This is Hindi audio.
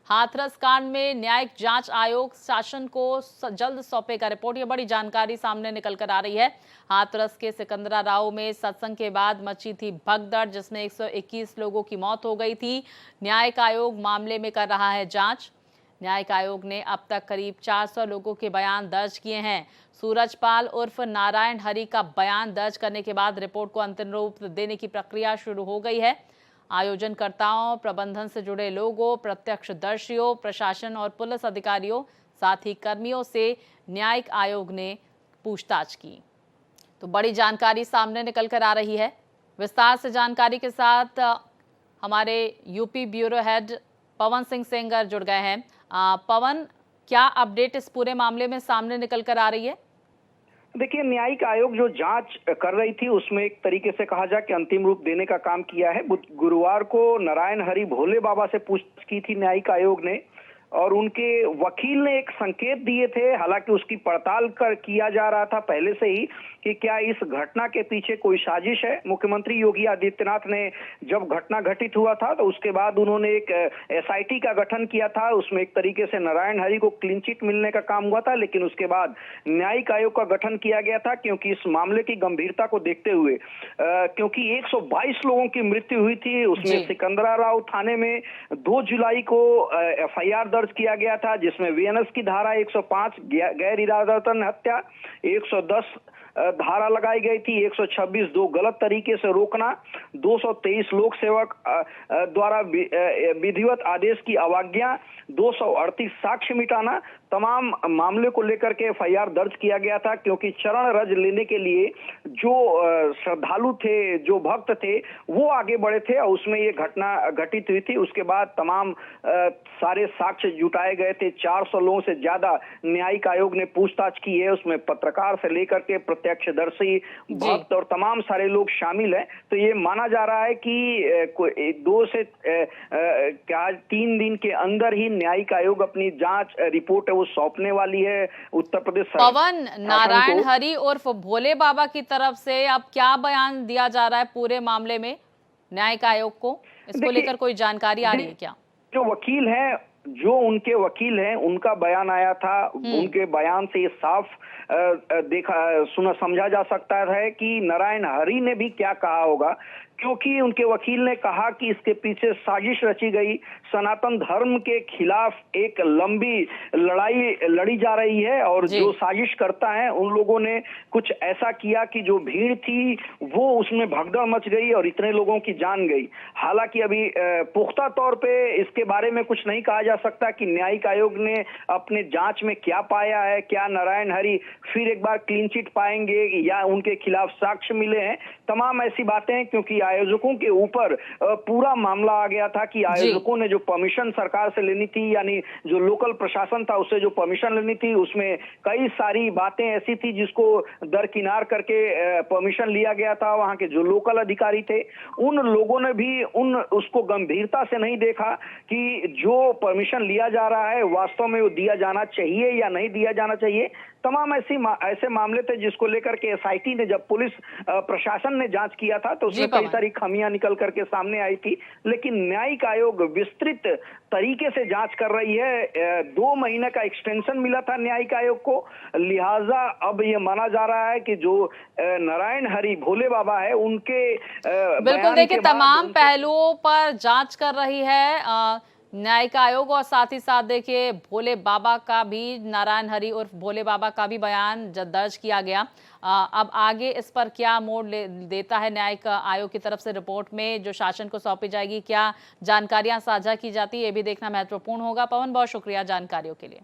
हाथरस कांड में न्यायिक जांच आयोग शासन को जल्द सौंपेगा रिपोर्ट। ये बड़ी जानकारी सामने निकल कर आ रही है। हाथरस के सिकंदरा राव में सत्संग के बाद मची थी भगदड़, जिसमें 121 लोगों की मौत हो गई थी। न्यायिक आयोग मामले में कर रहा है जांच। न्यायिक आयोग ने अब तक करीब 400 लोगों के बयान दर्ज किए हैं। सूरजपाल उर्फ नारायण हरि का बयान दर्ज करने के बाद रिपोर्ट को अंतिम रूप देने की प्रक्रिया शुरू हो गई है। आयोजनकर्ताओं, प्रबंधन से जुड़े लोगों, प्रत्यक्षदर्शियों, प्रशासन और पुलिस अधिकारियों, साथ ही कर्मियों से न्यायिक आयोग ने पूछताछ की। तो बड़ी जानकारी सामने निकल कर आ रही है। विस्तार से जानकारी के साथ हमारे UP bureau head Pawan Singh Sengar जुड़ गए हैं। पवन, क्या अपडेट इस पूरे मामले में सामने निकल कर आ रही है? देखिए, न्यायिक आयोग जो जांच कर रही थी उसमें एक तरीके से कहा जाए कि अंतिम रूप देने का काम किया है। गुरुवार को नारायण हरि भोले बाबा से पूछताछ की थी न्यायिक आयोग ने, और उनके वकील ने एक संकेत दिए थे। हालांकि उसकी पड़ताल किया जा रहा था पहले से ही कि क्या इस घटना के पीछे कोई साजिश है। मुख्यमंत्री योगी आदित्यनाथ ने जब घटना घटित हुआ था तो उसके बाद उन्होंने एक एसआईटी का गठन किया था। उसमें एक तरीके से नारायण हरि को क्लीन चिट मिलने का काम हुआ था, लेकिन उसके बाद न्यायिक आयोग का गठन किया गया था क्योंकि इस मामले की गंभीरता को देखते हुए, क्योंकि 122 लोगों की मृत्यु हुई थी। उसमें सिकंदरा राव थाने में 2 जुलाई को एफआईआर दर्ज किया गया था, जिसमें वीएनएस की धारा 105 गैर इरादतन हत्या, 110 धारा लगाई गई थी, 126 दो गलत तरीके से रोकना, 223 लोक सेवक द्वारा विधिवत आदेश की अवज्ञा, 238 साक्ष्य मिटाना, तमाम मामले को लेकर के एफआईआर दर्ज किया गया था। क्योंकि चरण रज लेने के लिए जो श्रद्धालु थे, जो भक्त थे, वो आगे बढ़े थे और उसमें ये घटना घटित हुई थी। उसके बाद तमाम सारे साक्ष्य जुटाए गए थे। 400 लोगों से ज्यादा न्यायिक आयोग ने पूछताछ की है। उसमें पत्रकार से लेकर के प्रत्यक्षदर्शी, भक्त और तमाम सारे लोग शामिल हैं। तो ये माना जा रहा है कि 2 से 3 दिन के अंदर ही न्यायिक आयोग अपनी जांच रिपोर्ट वो सौंपने वाली है उत्तर प्रदेश सरकार। पवन, नारायण हरि उर्फ भोले बाबा की तरफ से अब क्या बयान दिया जा रहा है पूरे मामले में न्यायिक आयोग को? इसको लेकर कोई जानकारी आ रही है क्या? जो उनके वकील हैं उनका बयान आया था। उनके बयान से ये साफ समझा जा सकता है कि नारायण हरि ने भी क्या कहा होगा, क्योंकि उनके वकील ने कहा कि इसके पीछे साजिश रची गई। सनातन धर्म के खिलाफ एक लंबी लड़ाई लड़ी जा रही है और जो साजिश करता है उन लोगों ने कुछ ऐसा किया कि जो भीड़ थी वो उसमें भगदड़ मच गई और इतने लोगों की जान गई। हालांकि अभी पुख्ता तौर पे इसके बारे में कुछ नहीं कहा जा सकता कि न्यायिक आयोग ने अपने जांच में क्या पाया है। क्या नारायण हरि फिर एक बार क्लीन चिट पाएंगे या उनके खिलाफ साक्ष्य मिले हैं। तमाम ऐसी बातें, क्योंकि आयोजकों के ऊपर पूरा मामला आ गया था कि आयोजकों ने जो परमिशन सरकार से लेनी थी, यानी जो लोकल प्रशासन था उससे जो परमिशन लेनी थी, उसमें कई सारी बातें ऐसी थी जिसको दरकिनार करके परमिशन लिया गया था। वहां के जो लोकल अधिकारी थे उन लोगों ने भी उसको गंभीरता से नहीं देखा कि जो परमिशन लिया जा रहा है वास्तव में वो दिया जाना चाहिए या नहीं दिया जाना चाहिए। तमाम ऐसे मामले थे जिसको लेकर के एसआईटी ने, जब पुलिस प्रशासन ने जांच किया था तो उसमें कई सारी खामियां निकल करके सामने आई थी। लेकिन न्यायिक आयोग विस्तृत तरीके से जांच कर रही है। 2 महीने का एक्सटेंशन मिला था न्यायिक आयोग को, लिहाजा अब ये माना जा रहा है कि जो नारायण हरि भोले बाबा है उनके बिल्कुल, देखिए तमाम पहलुओं पर जांच कर रही है न्यायिक आयोग, और साथ ही साथ देखिए भोले बाबा का भी, नारायण हरि उर्फ भोले बाबा का भी बयान दर्ज किया गया। अब आगे इस पर क्या मोड़ देता है न्यायिक आयोग की तरफ से रिपोर्ट में जो शासन को सौंपी जाएगी, क्या जानकारियां साझा की जाती है, ये भी देखना महत्वपूर्ण होगा। पवन, बहुत शुक्रिया जानकारियों के लिए।